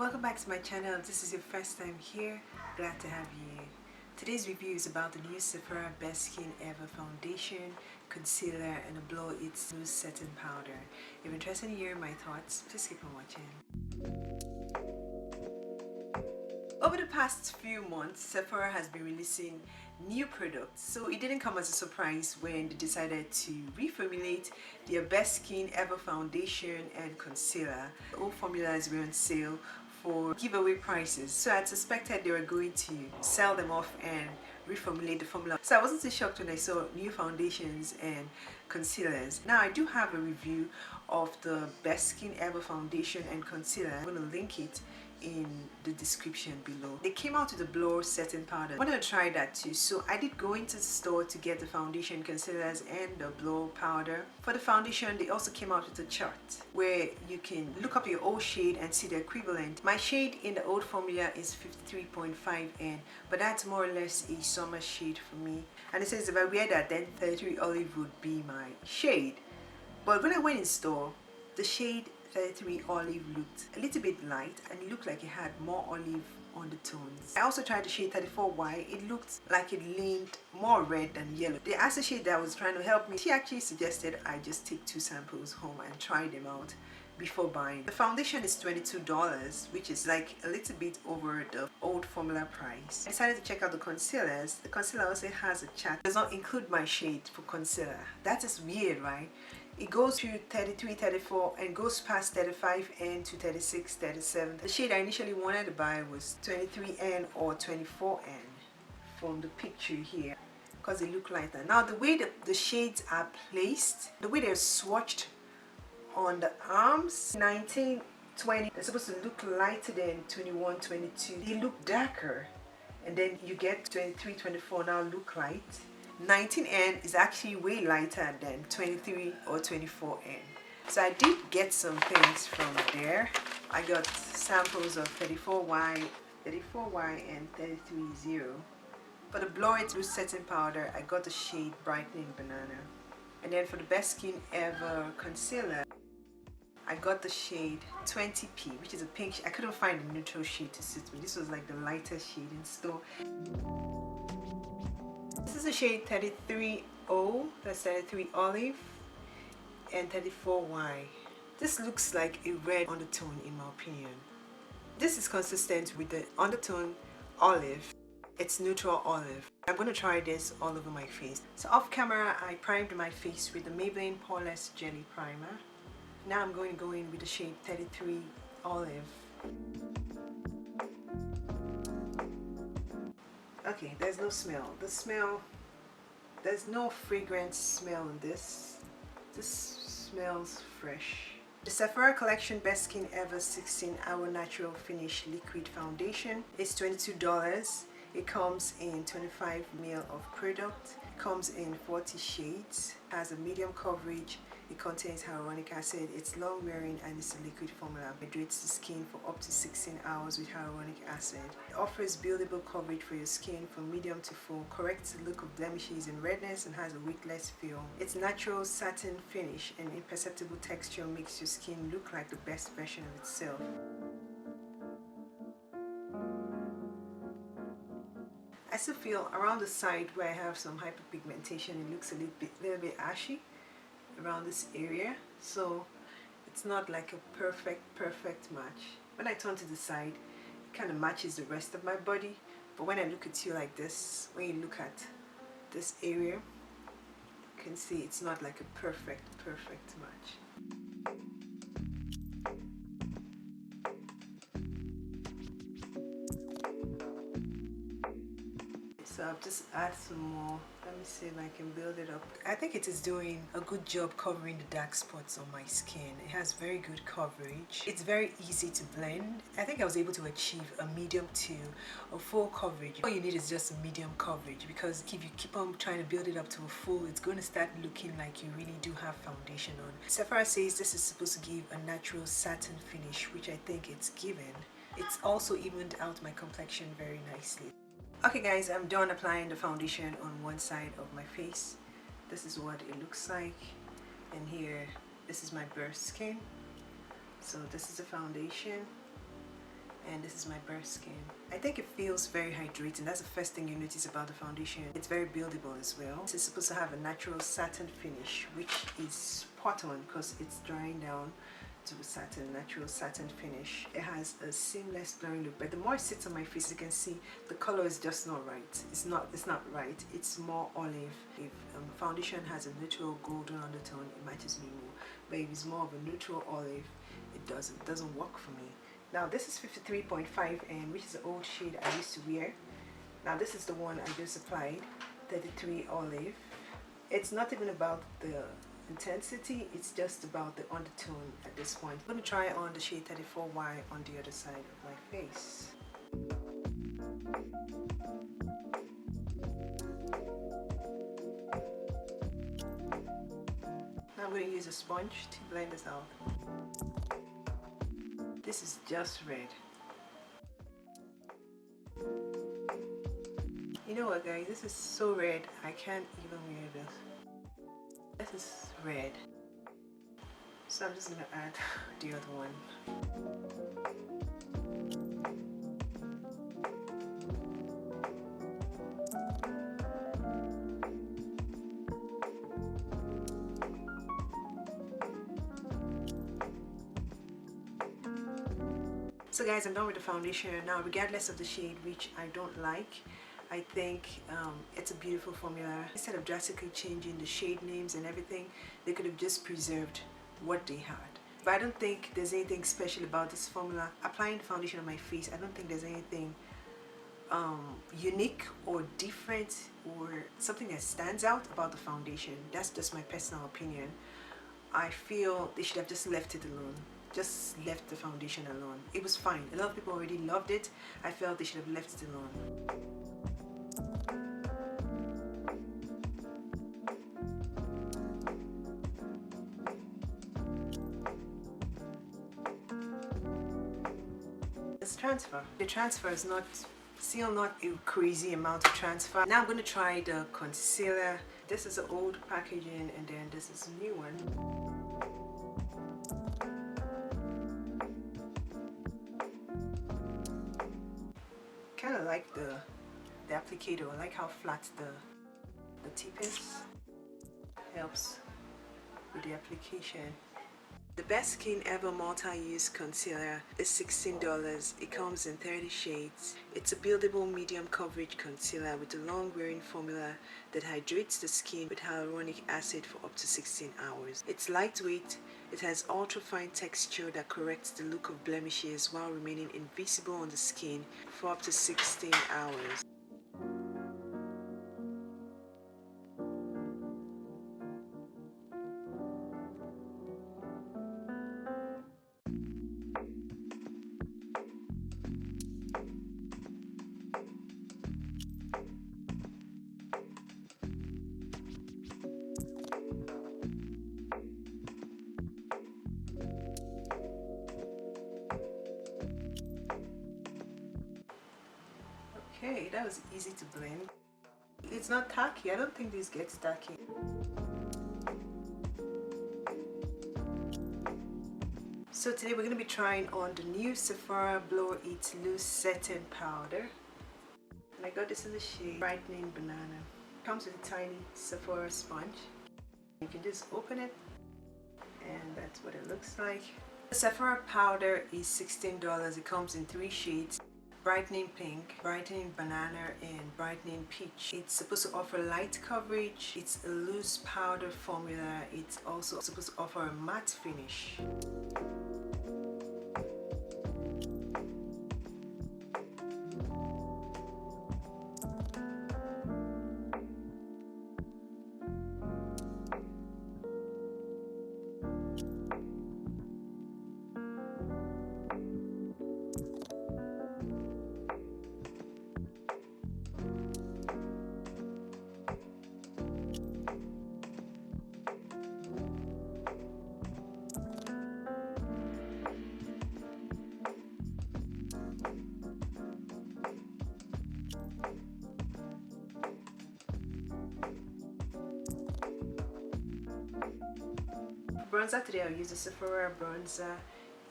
Welcome back to my channel. If this is your first time here, glad to have you here. Today's review is about the new Sephora Best Skin Ever Foundation, Concealer and a Blow It Smooth Setting Powder. If you're interested in hearing my thoughts, please keep on watching. Over the past few months, Sephora has been releasing new products, so it didn't come as a surprise when they decided to reformulate their Best Skin Ever Foundation and Concealer. All formulas were on sale for giveaway prices, so I suspected they were going to sell them off and reformulate the formula. So I wasn't too shocked when I saw new foundations and concealers. Now I do have a review of the Best Skin Ever Foundation and Concealer. I'm going to link it in the description below. They came out with the blow setting powder. I wanted to try that too, so I did go into the store to get the foundation, concealers and the blow powder. For the foundation, they also came out with a chart where you can look up your old shade and see the equivalent. My shade in the old formula is 53.5N, but that's more or less a summer shade for me, and it says if I wear that, then 33 olive would be my shade. But when I went in store, the shade 33 olive looked a little bit light and it looked like it had more olive undertones. I also tried the shade 34Y. It looked like it leaned more red than yellow. The Asa shade that was trying to help me, she actually suggested I just take 2 samples home and try them out before buying. The foundation is $22, which is like a little bit over the old formula price. I decided to check out the concealers. The concealer also has a chart. It does not include my shade for concealer. That is weird, right? It goes to 33, 34 and goes past 35N to 36, 37. The shade I initially wanted to buy was 23N or 24N from the picture here because they look lighter. Now the way the shades are placed, the way they're swatched on the arms, 19, 20, they're supposed to look lighter than 21, 22. They look darker, and then you get 23, 24 now look light. 19N is actually way lighter than 23 or 24N. So I did get some things from there. I got samples of 34Y and 33.0. For the Blow It Smooth Setting Powder, I got the shade Brightening Banana. And then for the Best Skin Ever Concealer, I got the shade 20P, which is a pink shade. I couldn't find a neutral shade to suit me. This was like the lightest shade in store. This is the shade 33O, that's 33 Olive, and 34Y. This looks like a red undertone in my opinion. This is consistent with the undertone olive. It's neutral olive. I'm going to try this all over my face. So off camera, I primed my face with the Maybelline Poreless Jelly Primer. Now I'm going to go in with the shade 33 Olive. Okay, there's no smell. There's no fragrance smell in this. This smells fresh. The Sephora Collection Best Skin Ever 16-Hour Natural Finish Liquid Foundation is $22. It comes in 25 ml of product. It comes in 40 shades. Has a medium coverage. It contains hyaluronic acid, it's long wearing, and it's a liquid formula. It hydrates the skin for up to 16 hours with hyaluronic acid. It offers buildable coverage for your skin from medium to full, corrects the look of blemishes and redness, and has a weightless feel. Its natural satin finish and imperceptible texture makes your skin look like the best version of itself. I still feel around the side where I have some hyperpigmentation, it looks a little bit ashy around this area, so it's not like a perfect match. When I turn to the side, it kind of matches the rest of my body, but when I look at you like this, when you look at this area, you can see it's not like a perfect match. So I'll just add some more. Let me see if I can build it up. I think it is doing a good job covering the dark spots on my skin. It has very good coverage. It's very easy to blend. I think I was able to achieve a medium to a full coverage. All you need is just a medium coverage, because if you keep on trying to build it up to a full, it's going to start looking like you really do have foundation on. Sephora says this is supposed to give a natural satin finish, which I think it's given. It's also evened out my complexion very nicely. Okay guys, I'm done applying the foundation on one side of my face. This is what it looks like, and here, this is my bare skin. So this is the foundation, and this is my bare skin. I think it feels very hydrating. That's the first thing you notice about the foundation. It's very buildable as well. It's supposed to have a natural satin finish, which is spot on because it's drying down to a satin, natural satin finish. It has a seamless blurring look, but the more it sits on my face, you can see the color is just not right. It's not right. It's more olive. If foundation has a neutral golden undertone, it matches me more. But if it's more of a neutral olive, it doesn't work for me. Now this is 53.5N, which is the old shade I used to wear. Now this is the one I just applied, 33 olive. It's not even about the intensity, it's just about the undertone at this point. I'm going to try on the shade 34Y on the other side of my face. Now I'm going to use a sponge to blend this out. This is just red. You know what guys, this is so red I can't even wear this. This is red. So I'm just going to add the other one. So guys, I'm done with the foundation. Now regardless of the shade, which I don't like, I think it's a beautiful formula. Instead of drastically changing the shade names and everything, they could have just preserved what they had. But I don't think there's anything special about this formula. Applying foundation on my face, I don't think there's anything unique or different or something that stands out about the foundation. That's just my personal opinion. I feel they should have just left it alone. Just left the foundation alone. It was fine. A lot of people already loved it. I felt they should have left it alone. Let's transfer. The transfer is still not a crazy amount of transfer. Now I'm going to try the concealer. This is the old packaging and then this is a new one. Kind of like the applicator. I like how flat the tip is. Helps with the application. The Best Skin Ever Multi-Use Concealer is $16. It comes in 30 shades. It's a buildable medium coverage concealer with a long-wearing formula that hydrates the skin with hyaluronic acid for up to 16 hours. It's lightweight. It has ultra-fine texture that corrects the look of blemishes while remaining invisible on the skin for up to 16 hours. Okay, that was easy to blend. It's not tacky. I don't think this gets tacky. So today we're going to be trying on the new Sephora Blow It Loose Setting Powder. And I got this in the shade Brightening Banana. It comes with a tiny Sephora sponge. You can just open it and that's what it looks like. The Sephora powder is $16. It comes in 3 shades. Brightening Pink, Brightening Banana, and Brightening Peach. It's supposed to offer light coverage. It's a loose powder formula. It's also supposed to offer a matte finish. Bronzer today, I'll use the Sephora bronzer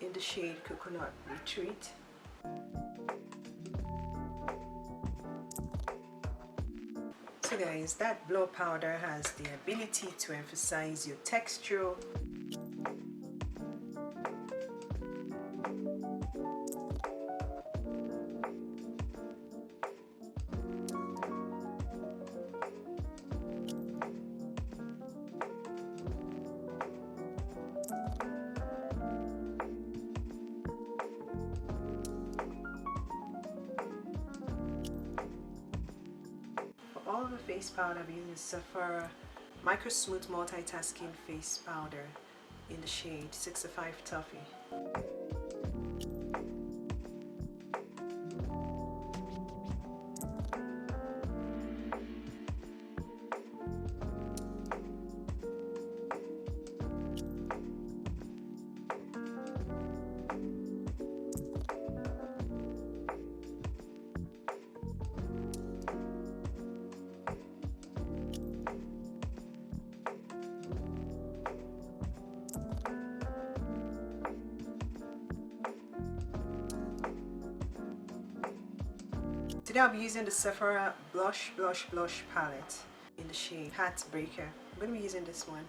in the shade Coconut Retreat. So guys, that blow powder has the ability to emphasize your texture. For all the face powder, I'm using the Sephora Microsmooth Multitasking Face Powder in the shade 65 Toffee. Today I'll be using the Sephora Blush palette in the shade Heartbreaker. I'm going to be using this one.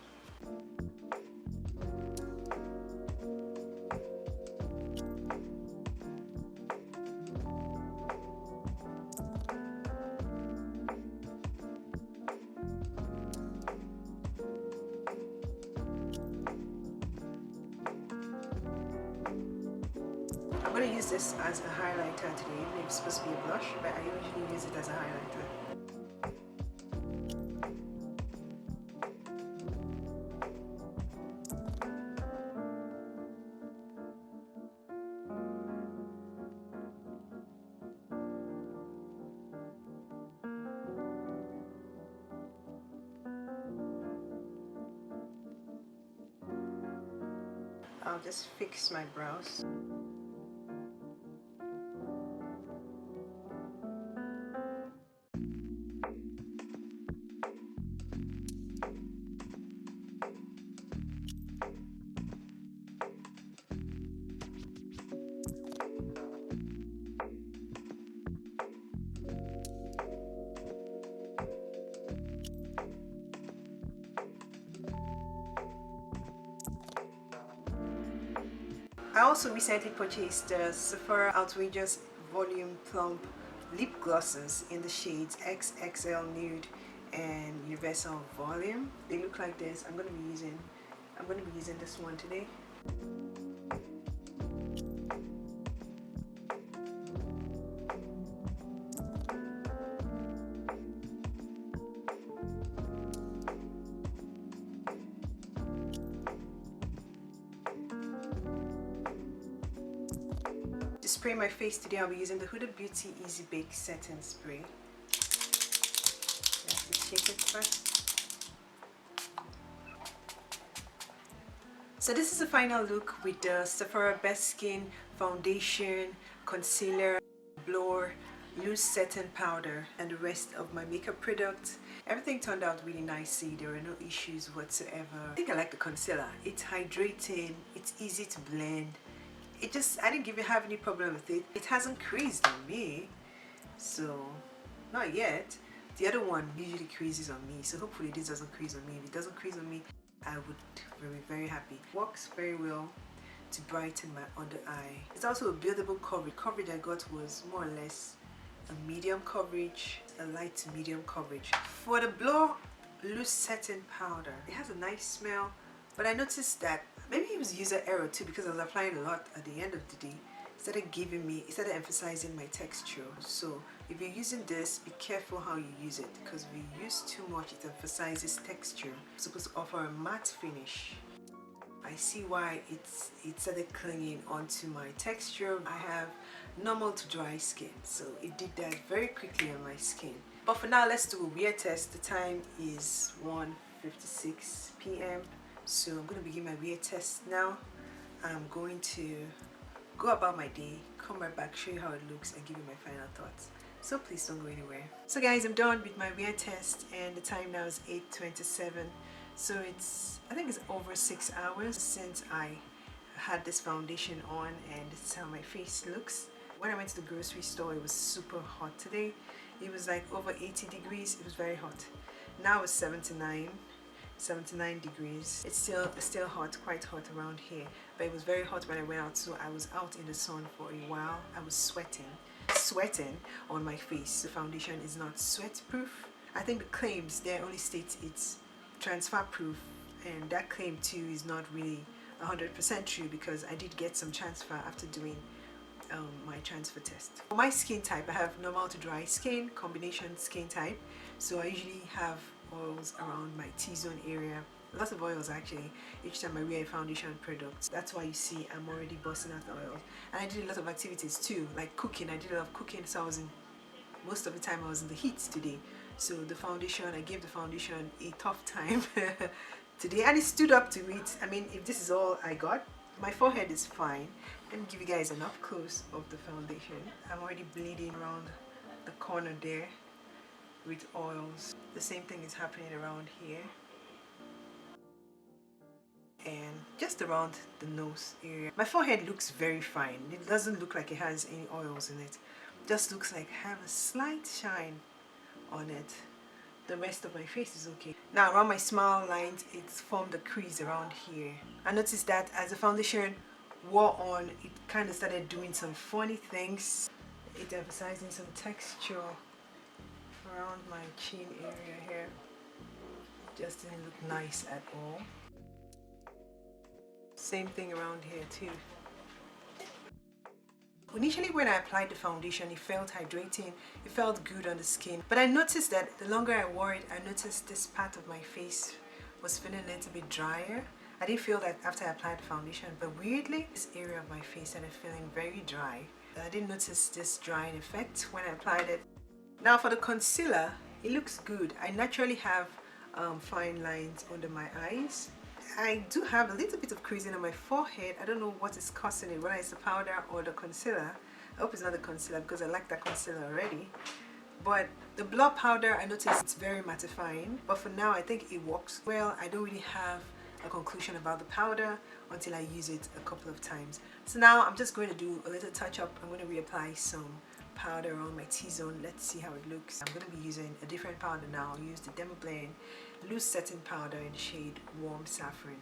I'm going to use this as a highlighter today, even if it's supposed to be a blush, but I usually use it as a highlighter. I'll just fix my brows. I also recently purchased the Sephora Outrageous Volume Plump lip glosses in the shades XXL Nude and Universal Volume. They look like this. I'm gonna be using this one today. To spray my face today, I'll be using the Huda Beauty Easy Bake Setting Spray. Let's shake it first. So this is the final look with the Sephora Best Skin Foundation, Concealer, Blower, Loose Setting Powder, and the rest of my makeup products. Everything turned out really nicely. There were no issues whatsoever. I think I like the concealer. It's hydrating, it's easy to blend. I didn't have any problem with it. It hasn't creased on me, so not yet. The other one usually creases on me, so hopefully this doesn't crease on me. If it doesn't crease on me, I would be very happy. Works very well to brighten my under eye. It's also a buildable coverage. Coverage I got was more or less a medium coverage, a light to medium coverage. For the Blow Loose Setting Powder, it has a nice smell, but I noticed that maybe it was user error too, because I was applying a lot at the end of the day. It started emphasizing my texture. So if you're using this, be careful how you use it, because if you use too much, it emphasizes texture. It's supposed to offer a matte finish. I see why it started clinging onto my texture. I have normal to dry skin, so it did that very quickly on my skin. But for now, let's do a wear test. The time is 1:56 p.m. So I'm going to begin my wear test now. I'm going to go about my day, come right back, show you how it looks, and give you my final thoughts. So please don't go anywhere. So guys, I'm done with my wear test, and the time now is 8:27. So I think it's over 6 hours since I had this foundation on, and this is how my face looks. When I went to the grocery store, it was super hot today. It was like over 80 degrees. It was very hot. Now it's 79 degrees. It's still hot, quite hot around here, but it was very hot when I went out, so I was out in the sun for a while. I was sweating on my face. The foundation is not sweat proof. I think the claims there only states it's transfer proof, and that claim too is not really 100% true, because I did get some transfer after doing my transfer test. For my skin type, I have normal to dry skin, combination skin type, so I usually have oils around my T-zone area, lots of oils actually, each time I wear a foundation product. That's why you see I'm already busting out the oils. And I did a lot of activities too, like cooking. I did a lot of cooking, so most of the time I was in the heat today, so the foundation, I gave the foundation a tough time today, and it stood up to it. I mean, if this is all I got, my forehead is fine. Let me give you guys an up close of the foundation. I'm already bleeding around the corner there with oils. The same thing is happening around here and just around the nose area. My forehead looks very fine. It doesn't look like it has any oils in it. Just looks like I have a slight shine on it. The rest of my face is okay. Now around my smile lines, it's formed a crease around here. I noticed that as the foundation wore on, it kind of started doing some funny things. It emphasizing some texture around my chin area here. Just didn't look nice at all. Same thing around here too. Initially when I applied the foundation, it felt hydrating, it felt good on the skin, but I noticed that the longer I wore it, I noticed this part of my face was feeling a little bit drier. I didn't feel that after I applied the foundation, but weirdly this area of my face started feeling very dry. I didn't notice this drying effect when I applied it. Now for the concealer, it looks good. I naturally have fine lines under my eyes. I do have a little bit of creasing on my forehead. I don't know what is causing it, whether it's the powder or the concealer. I hope it's not the concealer, because I like that concealer already. But the blot powder, I noticed it's very mattifying, but for now I think it works well. I don't really have a conclusion about the powder until I use it a couple of times. So now I'm just going to do a little touch up. I'm going to reapply some powder on my T-zone. Let's see how it looks. I'm going to be using a different powder now. I'll use the Dermablend loose setting powder in the shade Warm Saffron.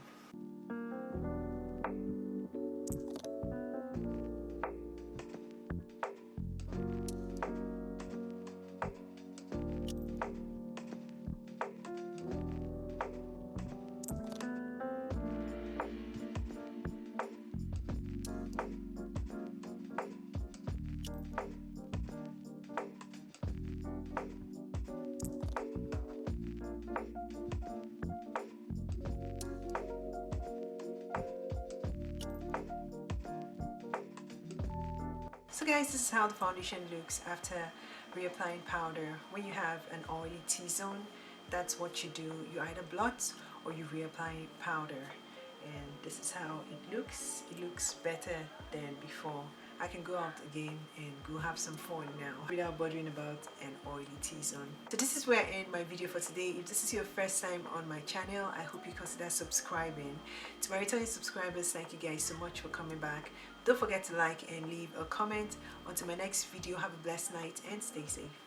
So guys, this is how the foundation looks after reapplying powder. When you have an oily T-zone, that's what you do. You either blot or you reapply powder. And this is how it looks. It looks better than before. I can go out again and go have some fun now without bothering about an oily T-zone. So this is where I end my video for today. If this is your first time on my channel, I hope you consider subscribing. To my returning subscribers, thank you guys so much for coming back. Don't forget to like and leave a comment. Until my next video, have a blessed night and stay safe.